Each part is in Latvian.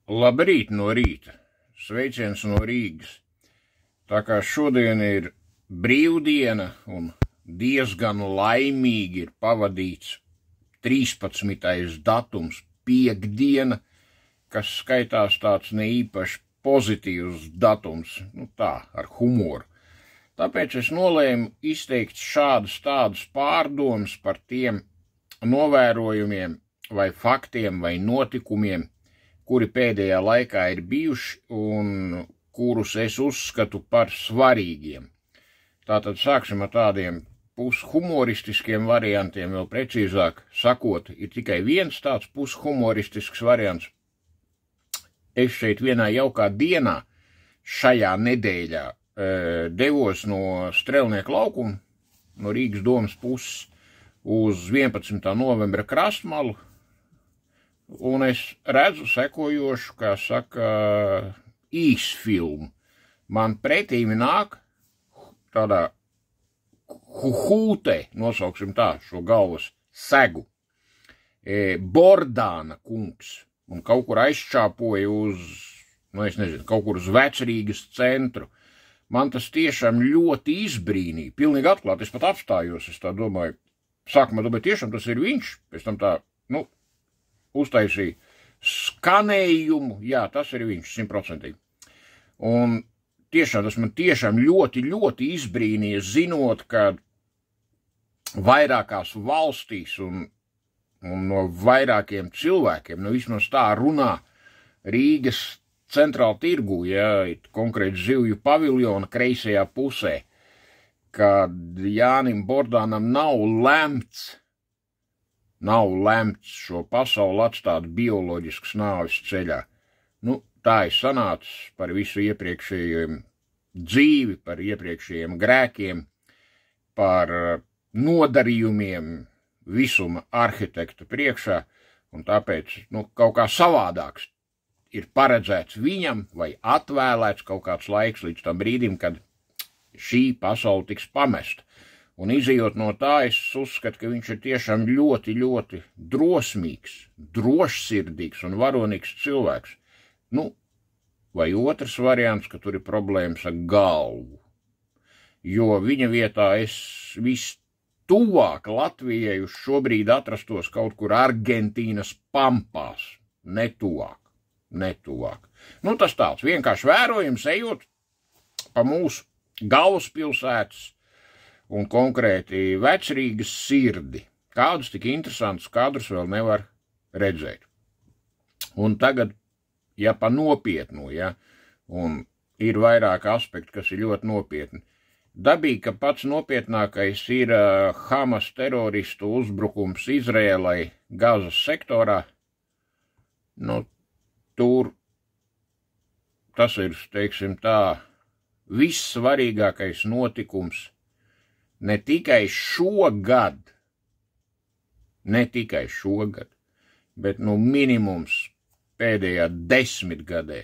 Labrīt no rīta, sveiciens no Rīgas. Tā kā šodien ir brīvdiena un diezgan laimīgi ir pavadīts 13. datums, piektdiena, kas skaitās tāds neīpaši pozitīvs datums, tā, ar humoru. Tāpēc es nolēmu izteikt šādas tādas pārdomas par tiem novērojumiem vai faktiem vai notikumiem, kuri pēdējā laikā ir bijuši un kurus es uzskatu par svarīgiem. Tātad sāksim ar tādiem pushumoristiskiem variantiem, vēl precīzāk sakot, ir tikai viens tāds pushumoristisks variants. Es šeit vienā jaukā dienā šajā nedēļā devos no Strelnieku laukuma, no Rīgas domas puses, uz 11. novembra krastmalu, un es redzu sekojošu, kā saka, īsfilmu. Man pretīmi nāk tādā huhūtē, nosauksim tā, šo galvas segu, Bordāna kungs, un kaut kur aizšķāpoja uz, es nezinu, kaut kur uz Vecrīgas centru. Man tas tiešām ļoti izbrīnīja, pilnīgi atklāti, es pat apstājos, es tā domāju, sākumā domāju, tiešām tas ir viņš, pēc tam tā, uztaisīja skanējumu, jā, tas ir viņš, 100%. Un tiešām tas man tiešām ļoti, ļoti izbrīnīja, zinot, ka vairākās valstīs un no vairākiem cilvēkiem, vismaz tā runā Rīgas centrāla tirgu, konkrēti Zivju paviljona kreisajā pusē, kad Jānim Bordānam nav lemts šo pasauli atstāt bioloģiskas nāves ceļā. Tā ir sanācis par visu iepriekšējiem dzīvi, par iepriekšējiem grēkiem, par nodarījumiem visuma arhitekta priekšā, un tāpēc, kaut kā savādāks ir paredzēts viņam vai atvēlēts kaut kāds laiks līdz tam brīdim, kad šī pasaule tiks pamesta. Un izejot no tā, es uzskatu, ka viņš ir tiešām ļoti, ļoti drosmīgs, drošsirdīgs un varonīgs cilvēks. Vai otrs variants, ka tur ir problēmas ar galvu. Jo viņa vietā es vistuvāk Latvijai uz šobrīd atrastos kaut kur Argentīnas pampās, netuvāk. Tas tāds vienkārši vērojums ejot pa mūsu galvaspilsētas un konkrēti Vecrīgas sirdi. Kādus tik interesantus kadrus vēl nevar redzēt. Un tagad, ja pa nopietnu, un ir vairāk aspekti, kas ir ļoti nopietni. Dabīgi, ka pats nopietnākais ir Hamas teroristu uzbrukums Izrēlai Gazas sektorā. Tur tas ir, teiksim tā, vissvarīgākais notikums ne tikai šogad, bet minimums pēdējā 10 gadē,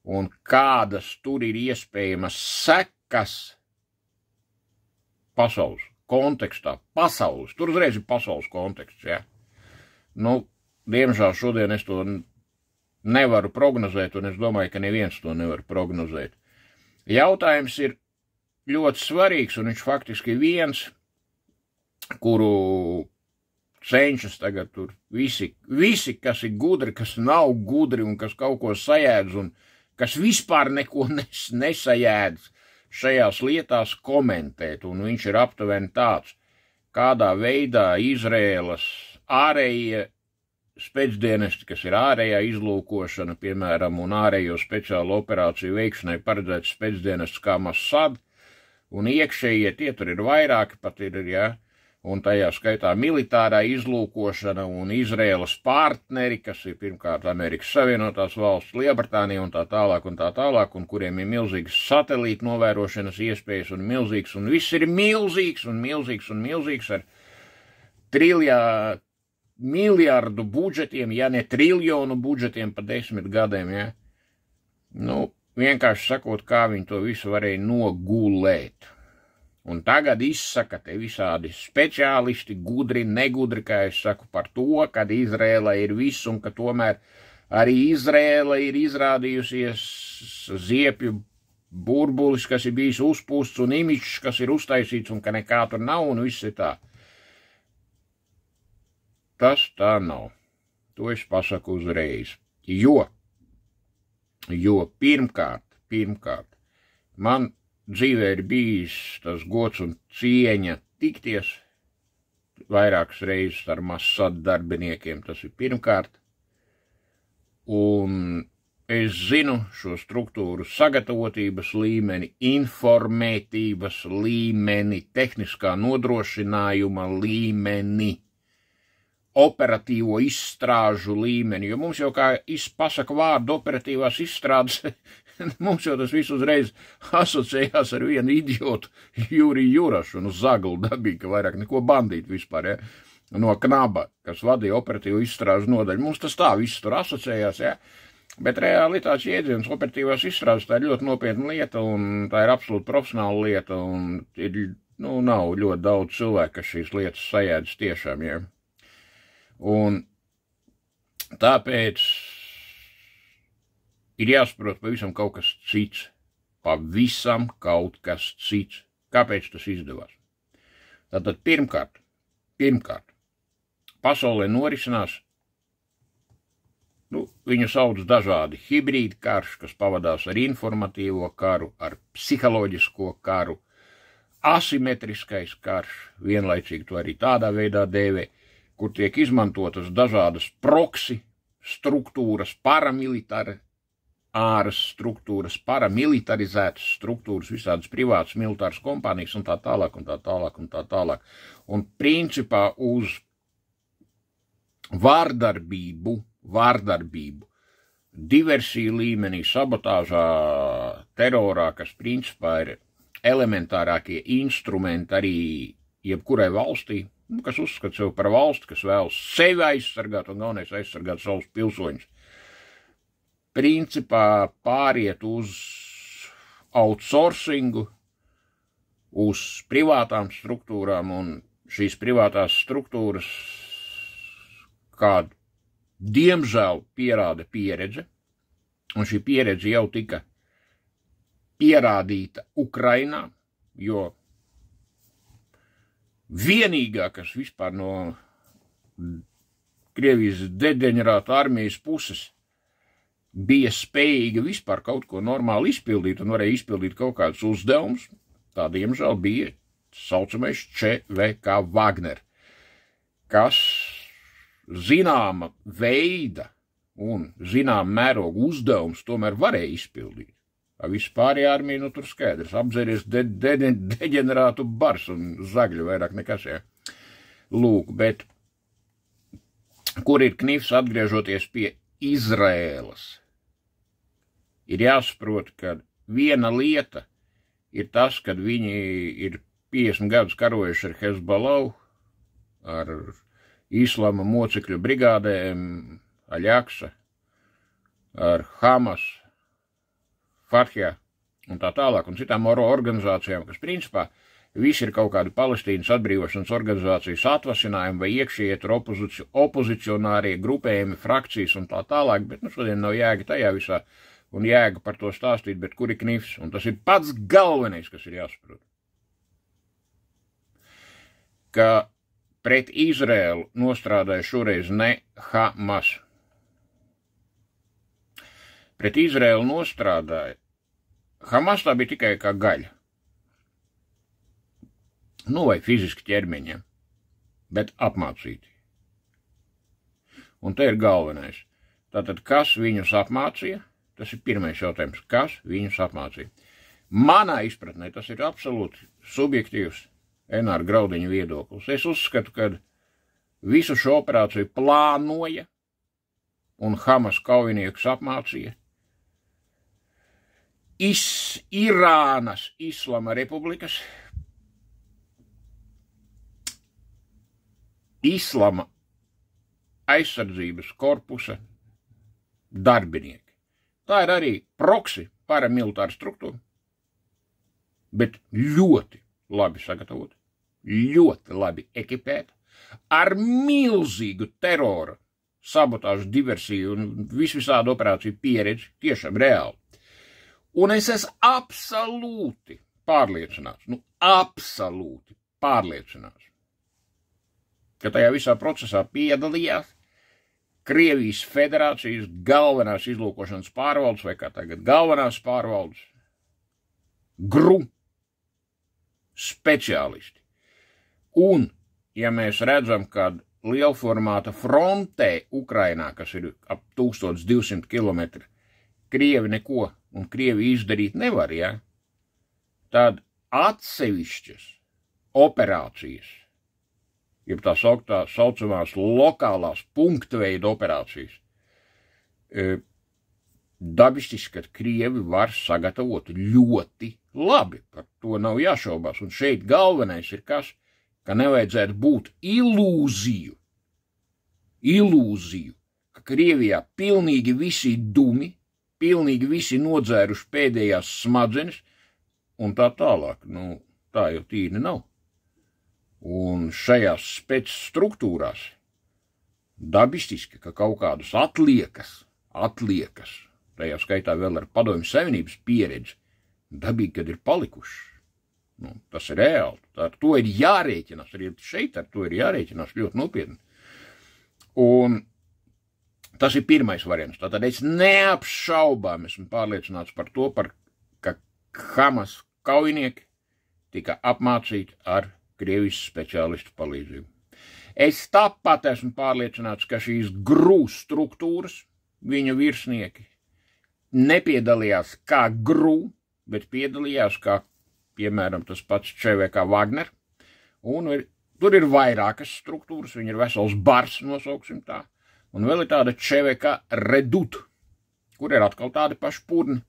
un kādas tur ir iespējamas sekas pasaules kontekstā, tur uzreiz ir pasaules konteksts, Diemžēl šodien es to nevaru prognozēt, un es domāju, ka neviens to nevar prognozēt. Jautājums ir ļoti svarīgs, un viņš faktiski viens, kuru cenšas tagad tur visi, kas ir gudri, kas nav gudri un kas kaut ko sajēdz un kas vispār neko nesajēdz šajās lietās komentēt, un viņš ir aptuveni tāds, kādā veidā Izrēlas ārējie spēcdienesti, kas ir ārējā izlūkošana, piemēram, un ārējo speciālu operāciju veikšanai paredzēts spēcdienests kā Mossad, un iekšējie tie tur ir vairāki, pat ir, un tajā skaitā militārā izlūkošana un Izrēlas partneri, kas ir pirmkārt Amerikas Savienotās valsts, Lielbritānija un tā tālāk, un kuriem ir milzīgas satelīta novērošanas iespējas un milzīgs, un viss ir milzīgs ar miljardu budžetiem, ja ne triljonu budžetiem pa 10 gadiem, vienkārši sakot, kā viņi to visu varēja nogulēt. Un tagad izsaka te visādi speciālisti, gudri, negudri, kā es saku, par to, kad Izrēla ir viss un ka tomēr Arī Izrēla ir izrādījusies ziepju burbulis, kas ir bijis uzpūsts un imičs, kas ir uztaisīts un ka nekā tur nav un viss ir tā. Tas tā nav. To es pasaku uzreiz. Jo pirmkārt, man dzīvē ir bijis tas gods un cieņa tikties vairākas reizes ar Masad darbiniekiem, tas ir pirmkārt. Un es zinu šo struktūru sagatavotības līmeni, informētības līmeni, tehniskā nodrošinājuma līmeni, operatīvo izstrāžu līmeni, jo mums jau kā pasaka vārdu operatīvās izstrādes, mums jau tas viss uzreiz asociējās ar vienu idiotu Juriju Jurašu un uz Zaglu dabīgi, ka vairāk neko bandīt vispār, ja? No Knaba, kas vadīja operatīvo izstrāžu nodaļu. Mums tas tā viss tur asociējās, ja? Bet realitātes jēdziens operatīvās izstrādes tā ir ļoti nopietna lieta un tā ir absolūti profesionāla lieta un ir, nav ļoti daudz cilvēku, kas šīs lietas sajēdz tiešām, ja? Un tāpēc ir jāsaprot pavisam kaut kas cits. Pavisam kaut kas cits. Kāpēc tas izdevās? Tātad pirmkārt, pasaulē norisinās, viņu sauc dažādi hibrīdi karš, kas pavadās ar informatīvo karu, ar psiholoģisko karu, asimetriskais karš, vienlaicīgi to arī tādā veidā dēvē, kur tiek izmantotas dažādas proksi struktūras, paramilitāras struktūras, paramilitarizētas struktūras, visādas privātas militāras kompānijas un tā tālāk, un tā tālāk, un tā tālāk. Un principā uz vārdarbību, diversiju līmenī, sabotāžā, terorā, kas principā ir elementārākie instrumenti arī jebkurai valstī, kas uzskata sev par valsti, kas vēlas sevi aizsargāt un galvenais aizsargāt savus pilsoņus. Principā pāriet uz outsourcingu, uz privātām struktūrām un šīs privātās struktūras, kādu diemžēl pierāda pieredze, un šī pieredze jau tika pierādīta Ukrainā, jo vienīgā, kas vispār no Krievijas deģenerāta armijas puses bija spējīga vispār kaut ko normāli izpildīt un varēja izpildīt kaut kādus uzdevumus, tā diemžēl bija saucamais ČVK Wagner, kas zināma veida un zinām mērogu uzdevums tomēr varēja izpildīt. Vispārējā armija, tur skaidrs, apdzeries deģenerātu bars un zagļu vairāk nekas, ja. Lūk, bet kur ir knifs atgriežoties pie Izraēlas? Ir jāsaprot, ka viena lieta ir tas, kad viņi ir 50 gadus karojuši ar Hezbollahu, ar Islama mocekļu brigādēm, Aļaksa, ar Hamas, Fatjā un tā tālāk, un citām organizācijām, kas principā visi ir kaut kādi Palestīnas atbrīvošanas organizācijas atvasinājumi vai iekšējie tur opozicionārie grupējumi, frakcijas un tā tālāk, bet šodien nav jēga tajā visā un jēga par to stāstīt, bet kur ir knifs, un tas ir pats galvenais, kas ir jāsaprot. Ka pret Izrēlu nostrādāja šoreiz ne Hamas. Pret Izrēlu nostrādāja Hamas, tā bija tikai kā gaļa. Vai fiziski ķermeņiem, bet apmācīti. Un te ir galvenais. Tātad, kas viņus apmācīja? Tas ir pirmais jautājums. Kas viņus apmācīja? Manā izpratnē tas ir absolūti subjektīvs Enāra Graudiņa viedoklis. Es uzskatu, ka visu šo operāciju plānoja un Hamas kaujiniekus apmācīja Irānas Islama Republikas Islama aizsardzības korpusa darbinieki. Tā ir arī proksi paramilitāra struktūra, bet ļoti labi sagatavota, ļoti labi ekipēta, ar milzīgu terora sabotāžu, diversiju un visvisādu operāciju pieredzi, tiešām reāli. Un es esmu absolūti pārliecināts, absolūti pārliecināts, ka tajā visā procesā piedalījās Krievijas Federācijas galvenās izlūkošanas pārvaldes, vai kā tagad galvenās pārvaldes, GRU speciālisti. Un, ja mēs redzam, kad lielformāta frontē Ukrainā, kas ir ap 1200 km, Krievi neko un Krievi izdarīt nevar, ja? Tad atsevišķas operācijas, jeb tā saucamās lokālās punktveida operācijas, dabistiski, ka Krievi var sagatavot ļoti labi, par to nav jāšaubās. Un šeit galvenais ir kas, ka nevajadzētu būt ilūziju, ka Krievijā pilnīgi visi dumi, pilnīgi visi nodzēruši pēdējās smadzenes, un tā tālāk. Tā jau tīri nav. Un šajās spēcstruktūrās dabistiski, ka kaut kādus atliekas, tajā skaitā vēl ar Padomju Savienības pieredzi, dabīgi, kad ir palikuši. Tas ir reāli. Ar to ir jārēķinās. Arī šeit ar to ir jārēķinās ļoti nopietni. Un tas ir pirmais variants. Tātad es neapšaubām esmu pārliecināts par to, ka Hamas kaujinieki tika apmācīti ar Krievijas speciālistu palīdzību. Es tāpat esmu pārliecināts, ka šīs GRU struktūras, viņa virsnieki, nepiedalījās kā GRU, bet piedalījās kā, piemēram, tas pats ČVK Wagner, un tur ir vairākas struktūras, viņi ir vesels bars, nosauksim tā, un vēl ir tāda ČVK Redut, kur ir atkal tādi paši purni,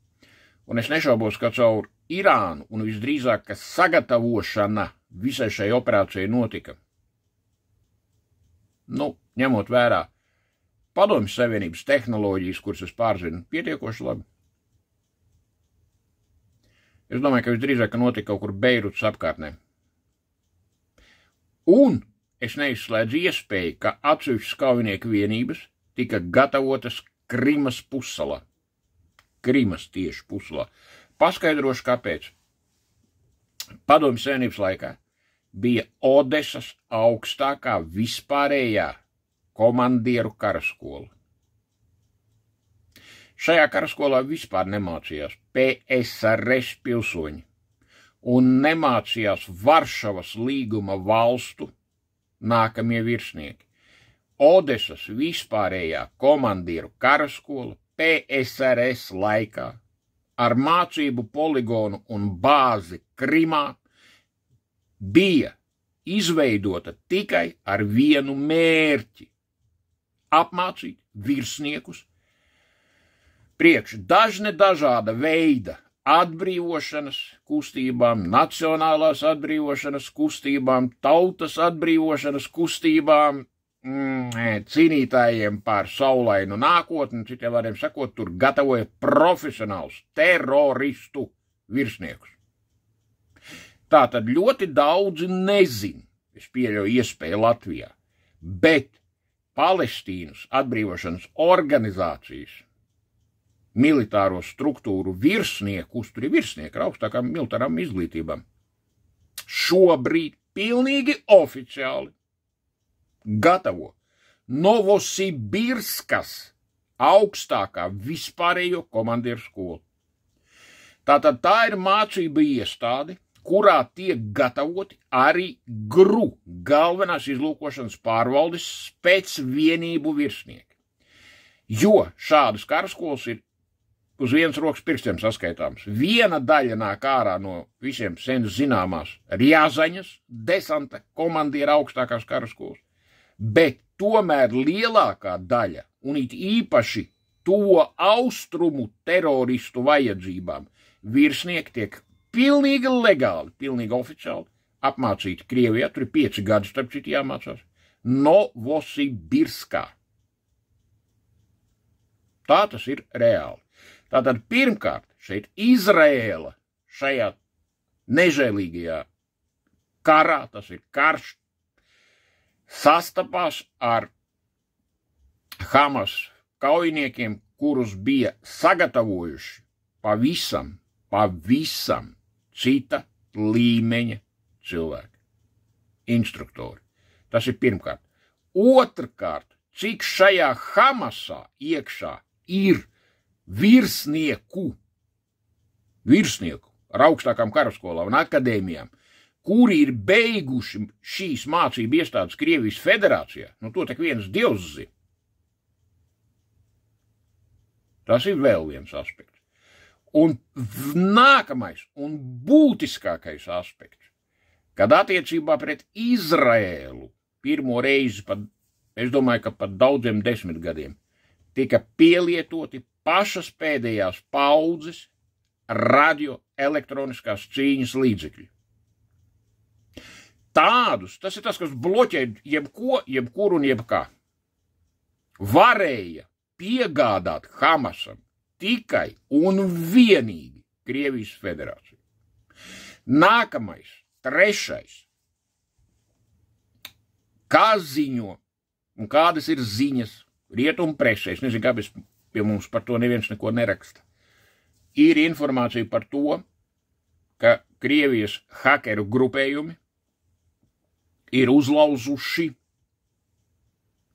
un es nešaubos, ka caur Irānu, un visdrīzāk, ka sagatavošana visai šai operācijai notika. Ņemot vērā Padomju Savienības tehnoloģijas, kuras es pārzinu pietiekoši labi. Es domāju, ka visdrīzāk, ka notika kaut kur Beirutas apkārtnē. Un es neizslēdzu iespēju, ka atsevišķas kaujinieku vienības tika gatavotas Krimas pussalā. Krimas tieši pussalā. Paskaidrošu, kāpēc. Padomju Savienības laikā bija Odesas augstākā vispārējā komandieru karaskola. Šajā karaskolā vispār nemācījās PSRS pilsoņi un nemācījās Varšavas līguma valstu nākamie virsnieki. Odesas vispārējā komandieru karaskola PSRS laikā ar mācību poligonu un bāzi Krimā bija izveidota tikai ar vienu mērķi – apmācīt virsniekus priekš dažāda veida atbrīvošanas kustībām, nacionālās atbrīvošanas kustībām, tautas atbrīvošanas kustībām, cīnītājiem pār saulainu nākotni, citiem vārdiem sakot, tur gatavoja profesionāls teroristu virsniekus. Tātad ļoti daudzi nezin, es pieļauju iespēju Latvijā, bet Palestīnas atbrīvošanas organizācijas militāro struktūru virsnieku, tur ir virsnieki ar augstākām militārām izglītībām, šobrīd pilnīgi oficiāli gatavo Novosibirskas augstākā vispārējo komandieru skolu. Tātad tā ir mācība iestāde, kurā tiek gatavoti arī GRU, galvenās izlūkošanas pārvaldes spēcvienību virsnieki. Jo šādas karaskolas ir uz vienas rokas pirkstiem saskaitāms. Viena daļa nāk ārā no visiem sen zināmās Rjazaņas, desanta komandiera augstākās karaskolas, bet tomēr lielākā daļa, un it īpaši to austrumu teroristu vajadzībām, virsnieki tiek pilnīgi legāli, pilnīgi oficiāli apmācīti Krievijā, tur ir 5 gadi, starp citu jāmācās, Novosibirskā. Tā tas ir reāli. Tātad pirmkārt šeit Izraēla šajā nežēlīgajā karā, tas ir karš, sastapās ar Hamas kaujiniekiem, kurus bija sagatavojuši pavisam cita līmeņa cilvēki, instruktori. Tas ir pirmkārt. Otrkārt, cik šajā Hamasā iekšā ir virsnieku ar augstākām karaskolām un akadēmijām, kuri ir beiguši šīs mācību iestādes Krievijas federācijā, nu to tak viens dievs zina. Tas ir vēl viens aspekts. Un nākamais un būtiskākais aspekts, kad attiecībā pret Izraēlu pirmo reizi, es domāju, ka pat daudziem 10 gadiem, tika pielietoti pašas pēdējās paudzes radioelektroniskās cīņas līdzekļi. Tādus, tas ir tas, kas bloķē jebkuru un jebkā. Varēja piegādāt Hamasam tikai un vienīgi Krievijas federācija. Nākamais, trešais. Kā ziņo un kādas ir ziņas rietumu presē, es nezinu, kāpēc pie mums par to neviens neko neraksta. Ir informācija par to, ka Krievijas hakeru grupējumi ir uzlauzuši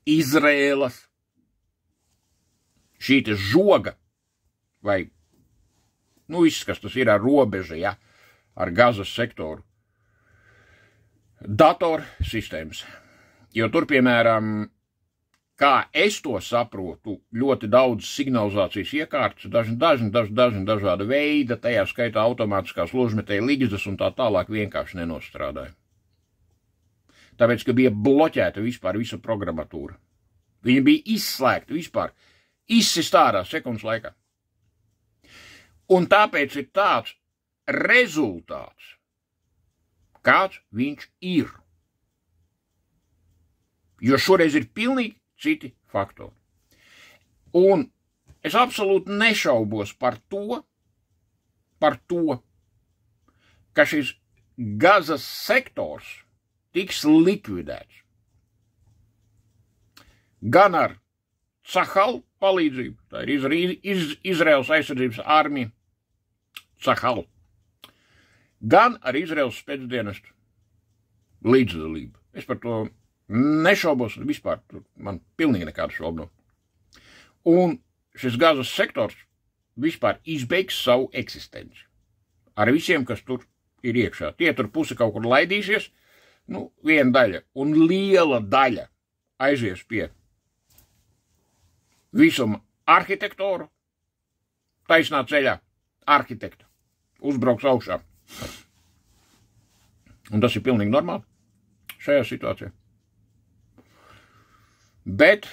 Izraēlas šīta žoga vai, viss, kas tas ir ar robežu, ja, ar Gazas sektoru, datorsistēmas. Jo tur, piemēram, kā es to saprotu, ļoti daudz signalizācijas iekārtas, dažāda veida, tajā skaitā automātiskās ložmetēja ligzdas un tā tālāk vienkārši nenostrādāja. Tāpēc, ka bija bloķēta vispār visa programmatūra. Viņa bija izslēgta vispār, izsist ārā sekundes laikā. Un tāpēc ir tāds rezultāts, kāds viņš ir. Jo šoreiz ir pilnīgi citi faktori. Un es absolūti nešaubos par to, ka šis Gazas sektors tiks likvidēts. Gan ar Cahal palīdzību, tā ir Izraels aizsardzības armija, Cahal, gan ar Izraels spēcdienestu līdzdalību. Es par to nešaubos vispār, man pilnīgi nekāda šaubu nav. Un šis Gazas sektors vispār izbeigs savu eksistenci. Ar visiem, kas tur ir iekšā. Tie tur pusi kaut kur laidīsies, viena daļa un liela daļa aizies pie visuma arhitektoru, taisnā ceļā arhitekta, uzbrauks augšā. Un tas ir pilnīgi normāli šajā situācijā. Bet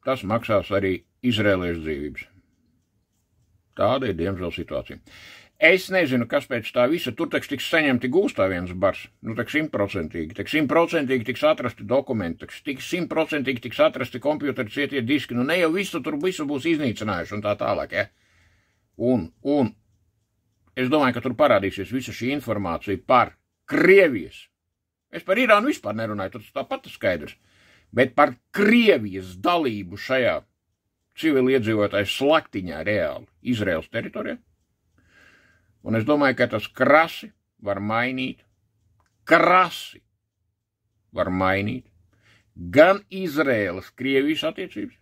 tas maksās arī izrēliešu dzīvības. Tāda ir, diemžēl, situācija. Es nezinu, kas pēc tā visa, tur tiks saņemti gūstā viens bars, tak 100% tiks atrasti dokumenti, tiks 100% tiks atrasti kompjuteri, cietie diski, ne jau visu būs iznīcinājuši un tā tālāk, ja? Un es domāju, ka tur parādīsies visa šī informācija par Krievijas. Es par Irānu vispār nerunāju, tas tāpat skaidrs, bet par Krievijas dalību šajā civiliedzīvotāju slaktiņā reāli Izraels teritorijā. Un es domāju, ka tas krasi var mainīt gan Izraēlas Krievijas attiecības,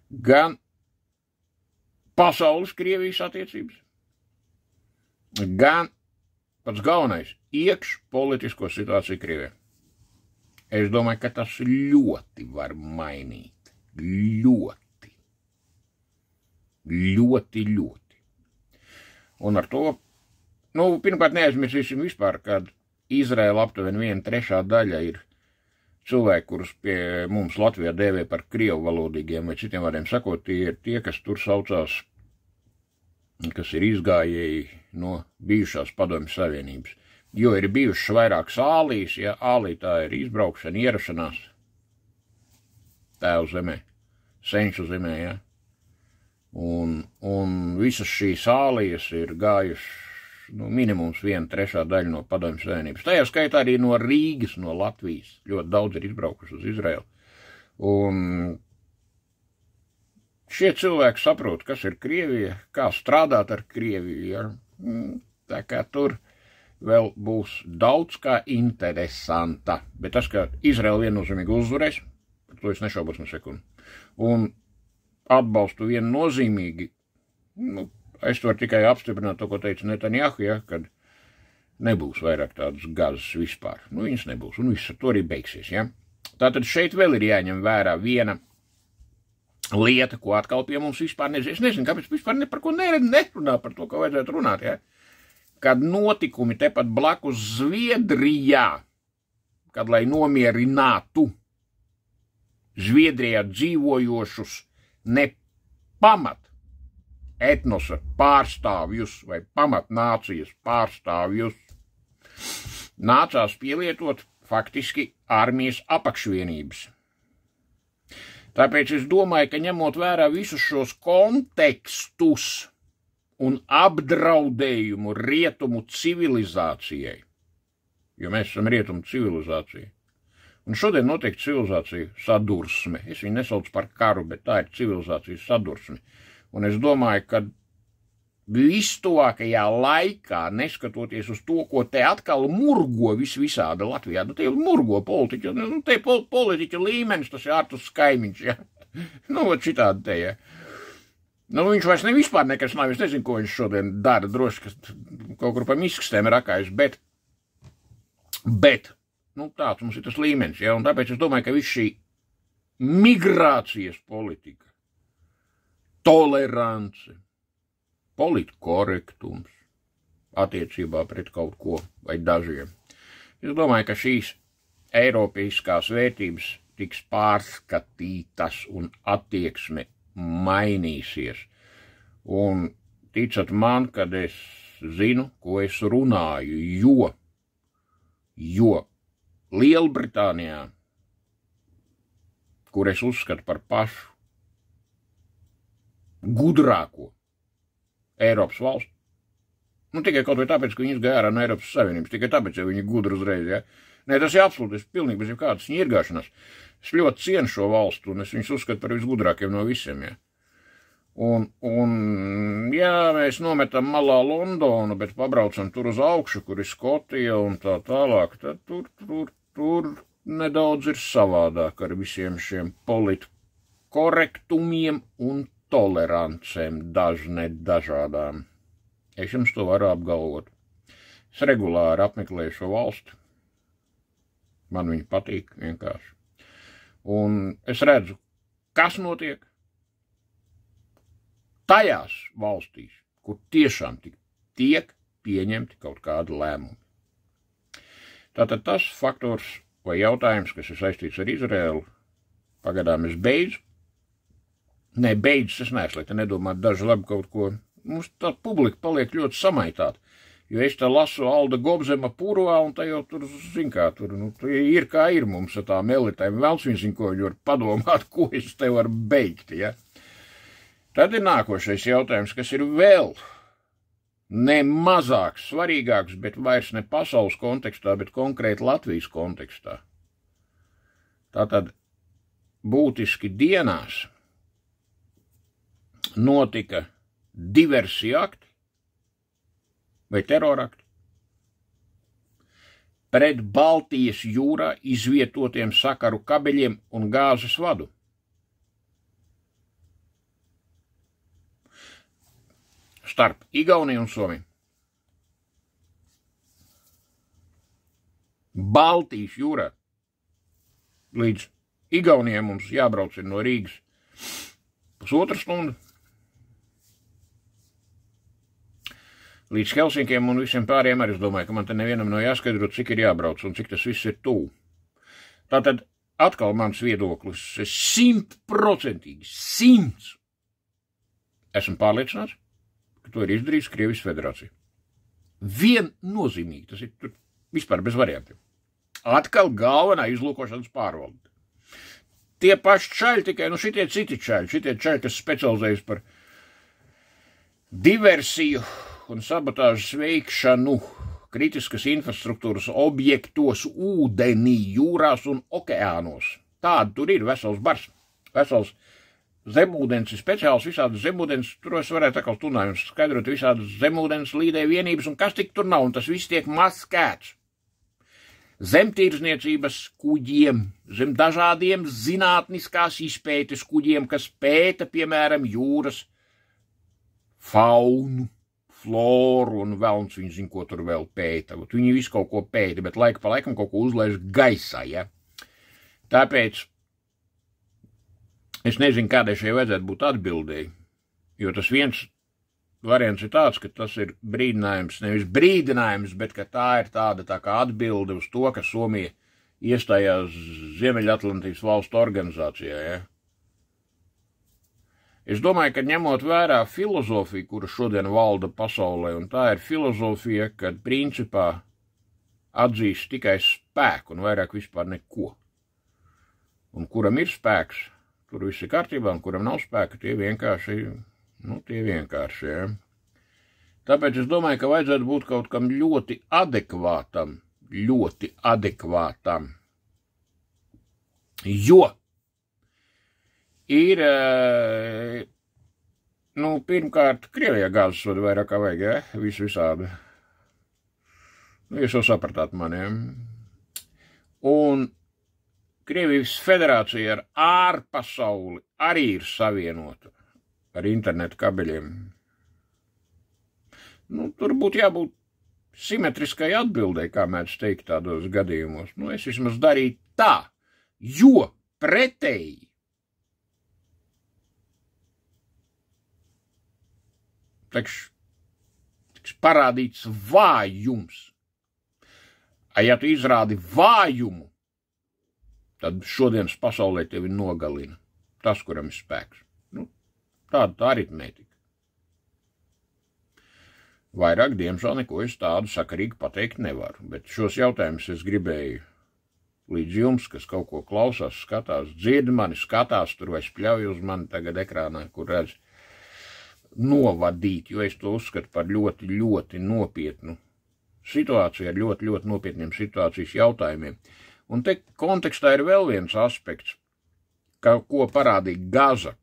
gan pasaules Krievijas attiecības, gan pats galvenais iekšpolitisko situāciju Krievijā. Es domāju, ka tas ļoti var mainīt. Ļoti. Un ar to, pirmkārt neaizmirsīsim vispār, kad Izraēla aptuveni 1/3 daļa ir cilvēki, kurus pie mums Latvijā dēvē par krievu valodīgiem, vai citiem vārdiem sakot, tie ir tie, kas tur saucās, kas ir izgājēji no bijušās Padomju Savienības. Jo ir bijušas vairākas ālijas, ja ālī tā ir izbraukšana, ierašanās tēvu zemē, senču zemē, ja. Un visas šīs ālijas ir gājušas, minimums 1/3 daļa no Padomju Savienības. Tajā skaitā arī no Rīgas, no Latvijas. Ļoti daudz ir izbraukuši uz Izraelu. Un šie cilvēki saprot, kas ir Krievija, kā strādāt ar Krieviju. Ja? Tā kā tur vēl būs daudz kā interesanta. Bet tas, ka Izraela viennozīmīgi uzvarēs, par to es nešaubos ne sekundi. Un atbalstu viennozīmīgi, es varu tikai apstiprināt to, ko teica Netanjahu, ja, kad nebūs vairāk tādas gazas vispār. Viņas nebūs, un viss ar to arī beigsies. Ja? Tātad šeit vēl ir jāņem vērā viena lieta, ko atkal pie mums vispār nezinu. Es nezinu, kāpēc vispār ne par ko nerunā par to, ko vajadzētu runāt. Ja? Kad notikumi tepat blakus Zviedrijā, kad lai nomierinātu Zviedrijā dzīvojošus ne pamat etnosa pārstāvjus vai pamatnācijas pārstāvjus, nācās pielietot faktiski armijas apakšvienības. Tāpēc es domāju, ka ņemot vērā visus šos kontekstus un apdraudējumu rietumu civilizācijai, jo mēs esam rietumu civilizācija, un šodien notiek civilizācija sadursme. Es viņu nesaucu par karu, bet tā ir civilizācijas sadursme. Un es domāju, ka vistuvākajā laikā, neskatoties uz to, ko te atkal murgo visādi Latvijā, te murgo politiķi, te politiķa līmenis, tas ir Arturs Kaimiņš, ja? Šitādi te, ja? Viņš vairs vispār nekas nav, es nezinu, ko viņš šodien dara, droši, ka kaut kur pa miskastēm rakājas, bet tāds mums ir tas līmenis, ja, un tāpēc es domāju, ka viss šī migrācijas politika, tolerance, politkorektums attiecībā pret kaut ko vai dažiem. Es domāju, ka šīs eiropeiskās vērtības tiks pārskatītas un attieksme mainīsies. Un ticat man, kad es zinu, ko es runāju, jo Lielbritānijā, kur es uzskatu par pašu gudrāko Eiropas valstu, tikai kaut vai tāpēc, ka viņi izgāja ārā no Eiropas Savienības, tikai tāpēc, ja viņi gudri uzreiz, ja? Nē, tas ir absolūti, es pilnīgi bez jebkādas ņirgāšanās. Es ļoti cienu šo valstu, un es viņus uzskatu par visgudrākiem no visiem, ja? Jā, mēs nometam malā Londonu, bet pabraucam tur uz augšu, kur ir Skotija un tā tālāk, tad tur nedaudz ir savādāk ar visiem šiem politkorektumiem un tolerancēm dažādām. Es jums to varu apgalvot. Es regulāri apmeklēju šo valsti. Man viņi patīk vienkārši. Un es redzu, kas notiek tajās valstīs, kur tiešām tiek pieņemti kaut kādi lēmumi. Tātad tas faktors vai jautājums, kas ir saistīts ar Izraēlu, pagaidām es beidzu. Nē, beidzas es neesmu, lai te nedomātu daži labi kaut ko. Mums tā publika paliek ļoti samaitāta, jo es te lasu Alda Gobzema purvā, un tā jau tur, zin kā, tur ir kā ir mums ar tām elitēm. Velns viņš zin, ko viņi var padomāt, ko es te varu beigt, ja? Tad ir nākošais jautājums, kas ir vēl ne mazāks, svarīgāks, bet vairs ne pasaules kontekstā, bet konkrēti Latvijas kontekstā. Tātad būtiski dienās notika diversija akti vai terorakti pret Baltijas jūrā izvietotiem sakaru kabeļiem un gāzes vadu. Starp Igauniju un Somiju. Baltijas jūrā. Līdz Igaunijai mums jābrauc ir no Rīgas 1,5 stundu. Līdz Helsinkiem un visiem pāriem arī es domāju, ka man te nevienam nav jāskaidrot, cik ir jābrauc un cik tas viss ir tuvu. Tātad atkal mans viedoklis, es 100% esmu pārliecināts, ka to ir izdarījis Krievijas federācija. Viennozīmīgi, tas ir tur vispār bez variantiem. Atkal galvenā izlūkošanas pārvalde. Tie paši čaļi tikai, šitie citi čaļi, kas specializējas par diversiju un sabotāžas veikšanu kritiskas infrastruktūras objektos, ūdenī, jūrās un okeānos. Tāda tur ir vesels bars, vesels zemūdens, ir speciāls visādas zemūdens, tur es varētu atkal stunājums skaidrot visādas zemūdens līdē vienības, un kas tik tur nav, un tas viss tiek maskēts. Zem tīrzniecības kuģiem, zem dažādiem zinātniskās izpētes kuģiem, kas pēta, piemēram, jūras faunu, floru un velns, viņi zina, ko tur vēl pēta. Viņi visu kaut ko pēta, bet laika pa laikam kaut ko uzlaiž gaisā, ja? Tāpēc es nezinu, kādai šai vajadzētu būt atbildēji, jo tas viens variants ir tāds, ka tas ir brīdinājums, nevis brīdinājums, bet ka tā ir tāda tā kā atbilde uz to, ka Somija iestājās Ziemeļatlantijas valstu organizācijā, ja? Es domāju, ka ņemot vērā filozofiju, kura šodien valda pasaulē, un tā ir filozofija, kad principā atzīst tikai spēku un vairāk vispār neko. Un kuram ir spēks, tur viss ir kārtībā, un kuram nav spēka, tie vienkārši, ja. Tāpēc es domāju, ka vajadzētu būt kaut kam ļoti adekvātam, jo ir, pirmkārt, Krievijā gāzes vada vairāk kā vajag, ja, visādi. Jūs jau sapratāt mani, ja. Un Krievijas federācija ar ārpasauli arī ir savienota ar internetu kabeļiem. Tur būtu jābūt simetriskai atbildēji, kā mēdz teikt tādos gadījumos. Es vismaz darītu tā, jo pretēji tiks parādīts vājums. Ja tu izrādi vājumu, tad šodienas pasaulē tevi nogalina tas, kuram ir spēks. Tāda aritmētika. Vairāk, diemžēl, neko es tādu sakarīgi pateikt nevaru, bet šos jautājumus es gribēju līdz jums, kas kaut ko klausās, skatās, dzird mani, skatās tur vai spļauj uz mani tagad ekrānā, kur redz, novadīt, jo es to uzskatu par ļoti, ļoti nopietnu situāciju ar ļoti, ļoti nopietniem situācijas jautājumiem. Un te kontekstā ir vēl viens aspekts, ko parādīja Gaza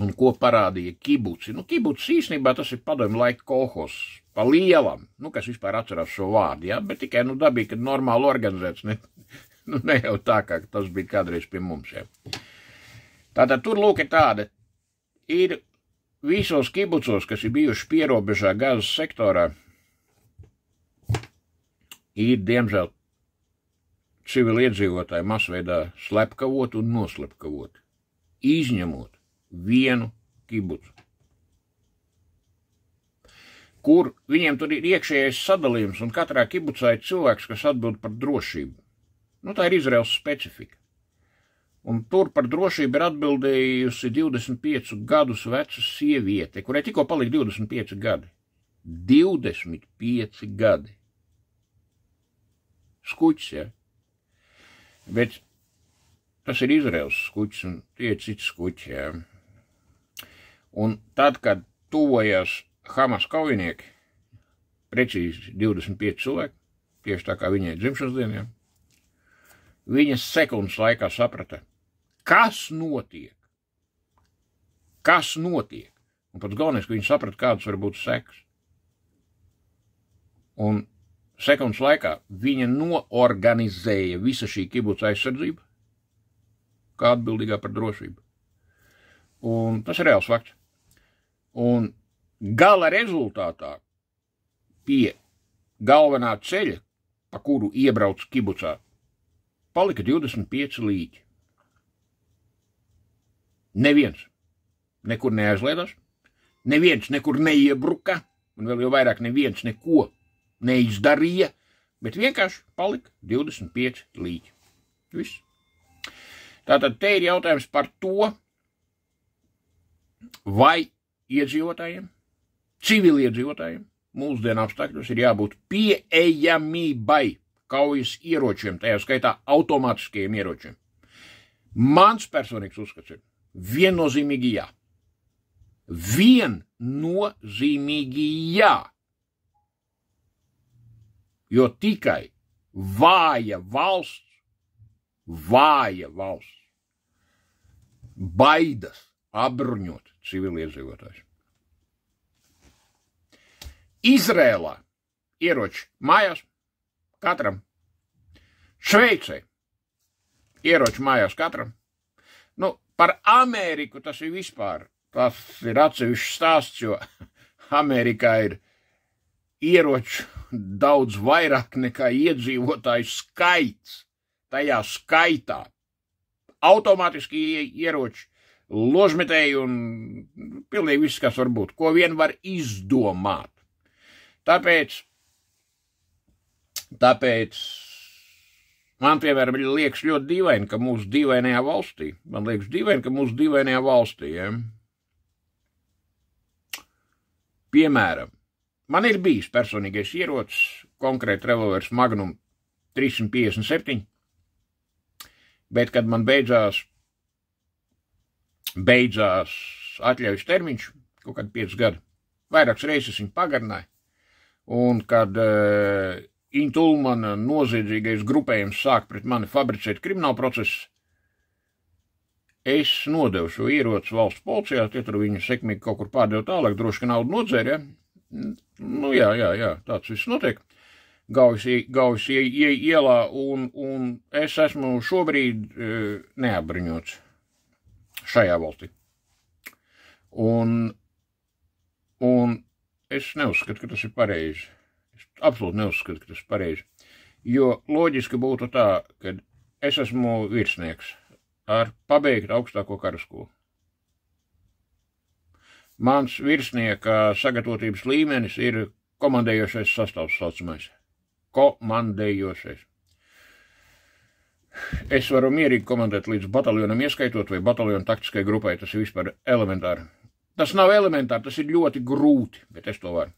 un ko parādīja kibuci. Kibucis īstenībā tas ir padomju laika kolhos, pa lielam, kas vispār atcerās šo vārdu, ja? Bet tikai, dabīgi, kad normāli organizēts, ne jau tā, kā tas bija kādreiz pie mums, ja. Tātad tur lūk ir tāda, ir visos kibucos, kas ir bijuši pierobežā Gazas sektorā, ir, diemžēl, civiliedzīvotāji masveidā slepkavot un noslepkavot, izņemot vienu kibucu, kur viņiem tur ir iekšējais sadalījums, un katrā kibucā ir cilvēks, kas atbild par drošību. Tā ir Izraels specifika. Un tur par drošību ir atbildējusi 25 gadus veca sieviete, kurai tikko palika 25 gadi. 25 gadi. Skuķis, ja? Bet tas ir Izraels skuķis, un tie ir cits skuķi, ja? Un tad, kad tuvojās Hamas kaujinieki, precīzi 25 cilvēki, tieši tā kā viņai dzimšanas dienā, viņa sekundes laikā saprata, kas notiek. Un pats galvenais, ka viņa saprata, kādas var būt sekas. Un sekundes laikā viņa noorganizēja visa šī kibuca aizsardzība, kā atbildīgā par drošību. Un tas ir reāls fakts. Un gala rezultātā pie galvenā ceļa, pa kuru iebrauc kibucā, palika 25 līķi. Neviens nekur neaizliedās, neviens nekur neiebruka, un vēl jau vairāk neviens neko neizdarīja, bet vienkārši palika 25 līķi. Viss. Tātad te ir jautājums par to, vai iedzīvotājiem, civiliedzīvotājiem, mūsdienu apstākļos ir jābūt pieejamībai kaujas ieročiem, tajā skaitā automātiskajiem ieročiem. Mans personīgs uzskats ir viennozīmīgi jā. Viennozīmīgi jā. Jo tikai vāja valsts vāja valsts, baidas apbruņot civiliedzīvotājus. Izrēlā ieroči mājās katram. Šveicē ieroči mājās katram. Nu, par Ameriku tas ir vispār. Tas ir atsevišķs stāsts, jo Amerikā ir ieroču daudz vairāk nekā iedzīvotāju skaits. Tajā skaitā automātiski ieroči, ložmetēji un pilnīgi viss, kas var būt, ko vien var izdomāt. Tāpēc man, piemēram, liekas ļoti dīvaini, ka mūsu dīvainajā valstī, ja? Piemēram, man ir bijis personīgais ierocis, konkrēti revolvers Magnum 357, bet, kad man beidzās atļaujas termiņš, kaut kādi 5 gadi, vairākas reizes viņu pagarināja, un kad Intulmana noziedzīgais grupējums sāk pret mani fabricēt kriminālu procesu, es nodevu šo ieroci valsts policijā, tie tur viņu sekmīgi kaut kur pārdevu tālāk, droši, ka naudu nodzēra, ja? Nu, jā, tāds viss notiek. Gaujas ielā, un es esmu šobrīd neapbruņots šajā valstī. Un es neuzskatu, ka tas ir pareizi. Es absolūti neuzskatu, ka tas ir pareizi. Jo loģiski būtu tā, ka es esmu virsnieks ar pabeigtu augstāko karaskolu. Mans virsnieka sagatavotības līmenis ir komandējošais sastāvs saucamais. Komandējošais. Es varu mierīgi komandēt līdz bataljonam ieskaitot vai bataljonu taktiskai grupai, tas ir vispār elementāri. Tas nav elementāri, tas ir ļoti grūti, bet es to varu.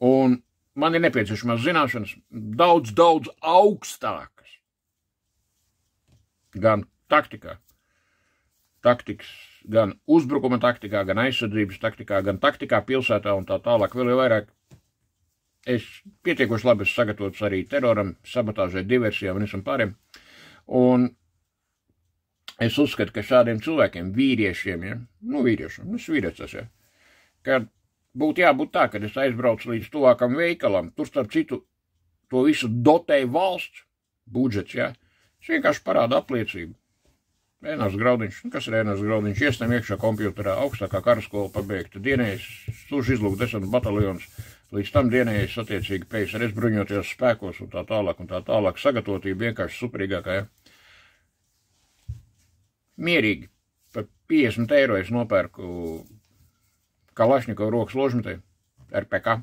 Un man ir nepieciešamās zināšanas daudz augstākas. Gan taktikā, gan uzbrukuma taktikā, gan aizsardzības taktikā, gan taktikā pilsētā un tā tālāk vēl jau vairāk. Es pietiekoši labi esmu sagatavots arī teroram, sabotāžai, diversijām un visam pāriem. Un es uzskatu, ka šādiem cilvēkiem, vīriešiem, ja, es vīrietis, ja, kad būtu jābūt tā, kad es aizbraucu līdz tuvākam veikalam, tur starp citu to visu dotēja valsts budžets, ja, es vienkārši parādu apliecību. Ēnās Graudiņš, kas ir Ēnās Graudiņš, iestam iekšā kompjuterā, augstākā karaskola pabeigta, dienējais Stūžu izlūku desmit bataljons, līdz tam dienējais attiecīgi PSRS bruņotajos spēkos un tā tālāk, sagatavotība vienkārši superīgākā, ja. Mierīgi, par 50 eiro es nopērku Kalašņikovu rokas ložmetē, RPK,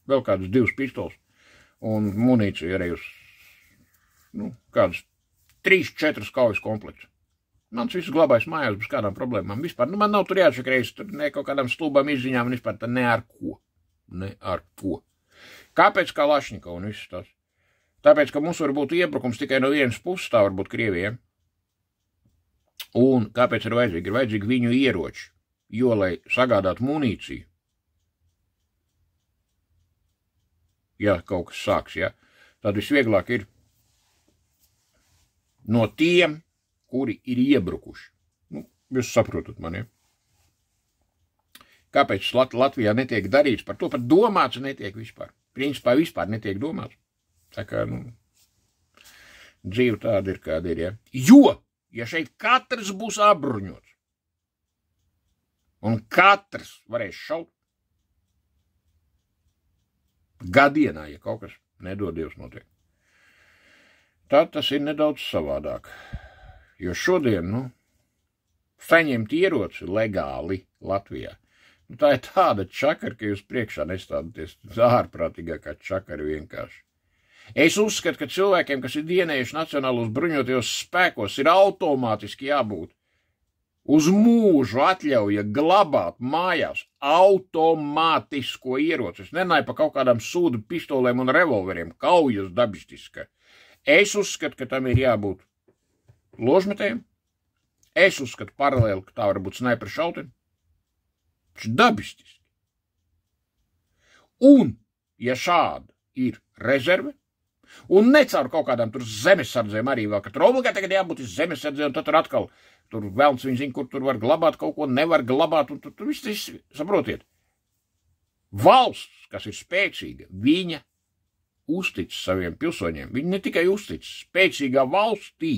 vēl kādas 2 pistoles un munīciju arī uz, kādas 3-4 kaujas komplekts. Mans viss glabājas mājās bez kādām problēmām. Vispār, man nav tur jāatšakreiz, tur ne kaut kādām stulbām izziņām un vispār tā ne ar ko. Kāpēc Kalašņikovu un viss tas? Tāpēc, ka mums var būt iebrukums tikai no vienas puses, tā var būt Krievijai. Un kāpēc ir vajadzīgi? Ir vajadzīgi viņu ieroči, jo, lai sagādātu munīciju, ja kaut kas sāks, ja, tad visvieglāk ir no tiem, kuri ir iebrukuši. Jūs saprotat mani, ja? Kāpēc Latvijā netiek darīts par to, pat domāts netiek vispār. Principā vispār netiek domāts. Tā kā, dzīve tāda ir, kāda ir, ja. Jo, ja šeit katrs būs apbruņots, un katrs varēs šaut, gadienā, ja kaut kas nedod Dievs notiek, tad tas ir nedaudz savādāk. Jo šodien, saņemt ieroci legāli Latvijā, tā ir tāda čakara, ka jūs priekšā nestādaties ārprātīgākā čakara vienkārši. Es uzskatu, ka cilvēkiem, kas ir dienējuši nacionālos bruņotajos spēkos, ir automātiski jābūt uz mūžu atļauja glabāt mājās automātisko ieroci. Es nenāju pa kaut kādām sūdu pistolēm un revolveriem, kaujas dabistiska. Es uzskatu, ka tam ir jābūt ložmetējiem. Es uzskatu paralēli, ka tā var būt snaipera šauteņi. Tas ir dabistiski. Un, ja šāda ir rezerve, Un ne caur kaut kādām tur zemesardzēm arī vēl, ka tur obligāti tagad jābūt zemesardzē, un tad tur atkal, tur velns viņi zina, kur tur var glabāt kaut ko, nevar glabāt, un tur viss, saprotiet. Valsts, kas ir spēcīga, viņa uztic saviem pilsoņiem. Viņi ne tikai uztic, spēcīgā valstī,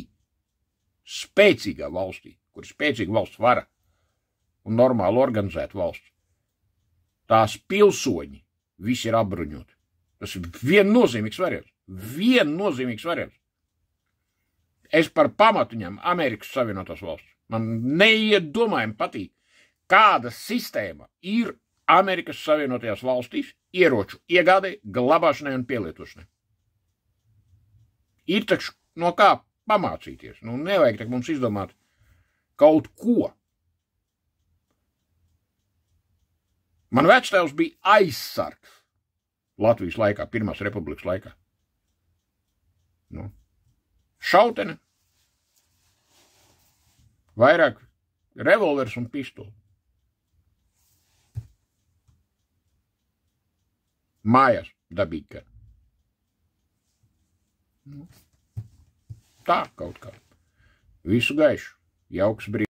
kur ir spēcīga valsts vara un normāli organizēta valsts. Tās pilsoņi visi ir apbruņoti. Tas ir viennozīmīgs variants. Es par pamatu ņemu Amerikas Savienotās valsts. Man neiedomājami patīk, kāda sistēma ir Amerikas Savienotajās valstīs ieroču iegādei, glabāšanai un pielietošanai. Ir taču no kā pamācīties. Nu, nevajag tak mums izdomāt kaut ko. Man vectēvs bija aizsargs Latvijas laikā, Pirmās republikas laikā. Nu, šautene, vairāk revolvers un pistoli. Mājās dabīgi. Nu, tā kaut kā. Visu gaišu. Jauks brīdis.